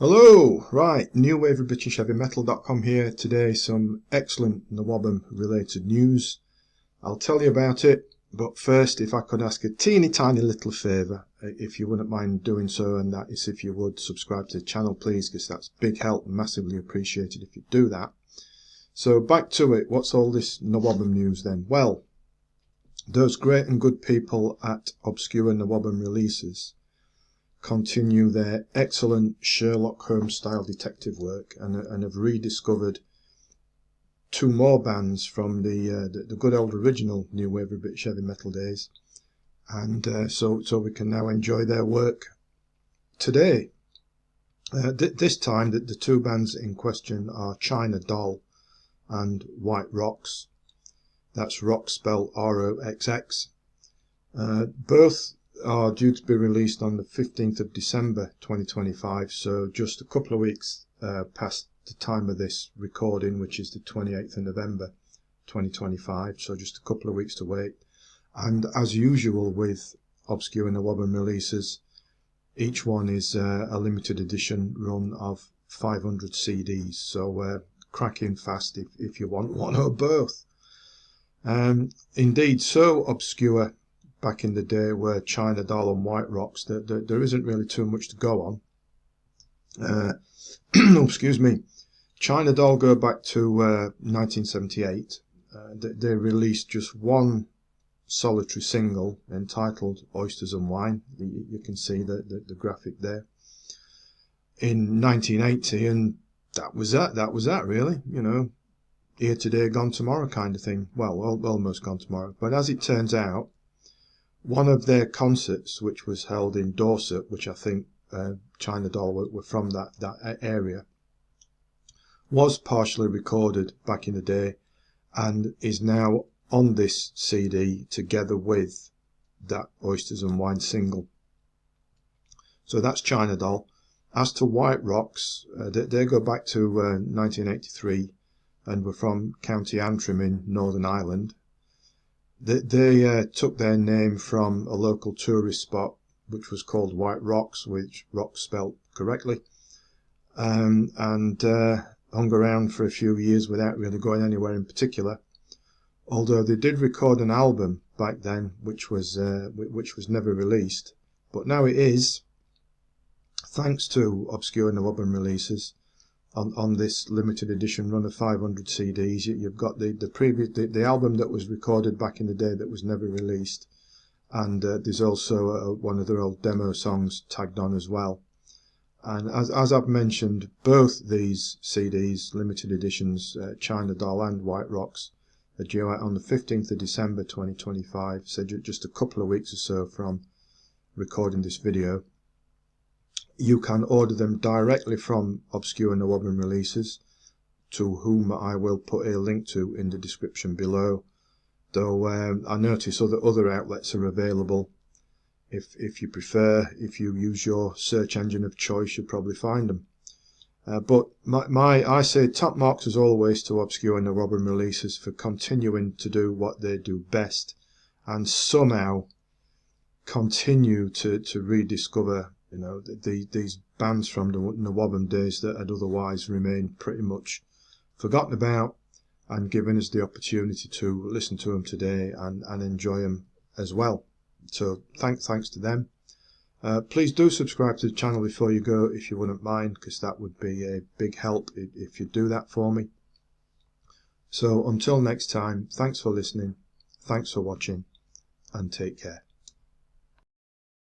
Hello, right, NWOBHM here. Today some excellent NWOBHM related news. I'll tell you about it, but first if I could ask a teeny tiny little favour, if you wouldn't mind doing so, and that is if you would subscribe to the channel please, because that's big help, massively appreciated if you do that. So back to it, what's all this NWOBHM news then? Well, those great and good people at Obscure NWOBHM Releases continue their excellent Sherlock Holmes style detective work and have rediscovered two more bands from the good old original New Wave of British Heavy Metal days, and so we can now enjoy their work today. This time the two bands in question are China Doll and White Roxx. That's Roxx spelled R-O-X-X. Both are due to be released on the 15th of December 2025, so just a couple of weeks past the time of this recording, which is the 28th of November 2025, so just a couple of weeks to wait. And as usual with Obscure NWOBHM Releases, each one is a limited edition run of 500 CDs, so crack in fast if you want one or both. Indeed, so obscure back in the day were China Doll and White Roxx that there isn't really too much to go on. Excuse me. China Doll go back to 1978. They released just one solitary single entitled Oysters and Wine. You can see the graphic there. In 1980, and that was that really, you know, here today, gone tomorrow kind of thing. Well, almost gone tomorrow. But as it turns out, one of their concerts, which was held in Dorset, which I think China Doll were from that area, was partially recorded back in the day and is now on this CD together with that Oysters and Wine single. So that's China Doll. As to White Roxx, they go back to 1983 and were from County Antrim in Northern Ireland. They took their name from a local tourist spot which was called White Roxx, which Roxx spelt correctly, and hung around for a few years without really going anywhere in particular, although they did record an album back then which was never released, but now it is, thanks to Obscure NWOBHM Releases. On this limited edition run of 500 CDs, you've got the album that was recorded back in the day that was never released, and there's also one of their old demo songs tagged on as well. And as I've mentioned, both these CDs, limited editions, China Doll and White Roxx, are due out on the 15th of December 2025, so just a couple of weeks or so from recording this video. You can order them directly from Obscure NWOBHM Releases, to whom I will put a link to in the description below, though I notice other outlets are available. If you prefer, if you use your search engine of choice, you'll probably find them. But I say top marks as always to Obscure NWOBHM Releases for continuing to do what they do best, and somehow continue to rediscover, you know, these bands from the NWOBHM days that had otherwise remained pretty much forgotten about, and giving us the opportunity to listen to them today and enjoy them as well. So thanks to them. Please do subscribe to the channel before you go if you wouldn't mind, because that would be a big help if you do that for me. So until next time, thanks for listening, thanks for watching, and take care.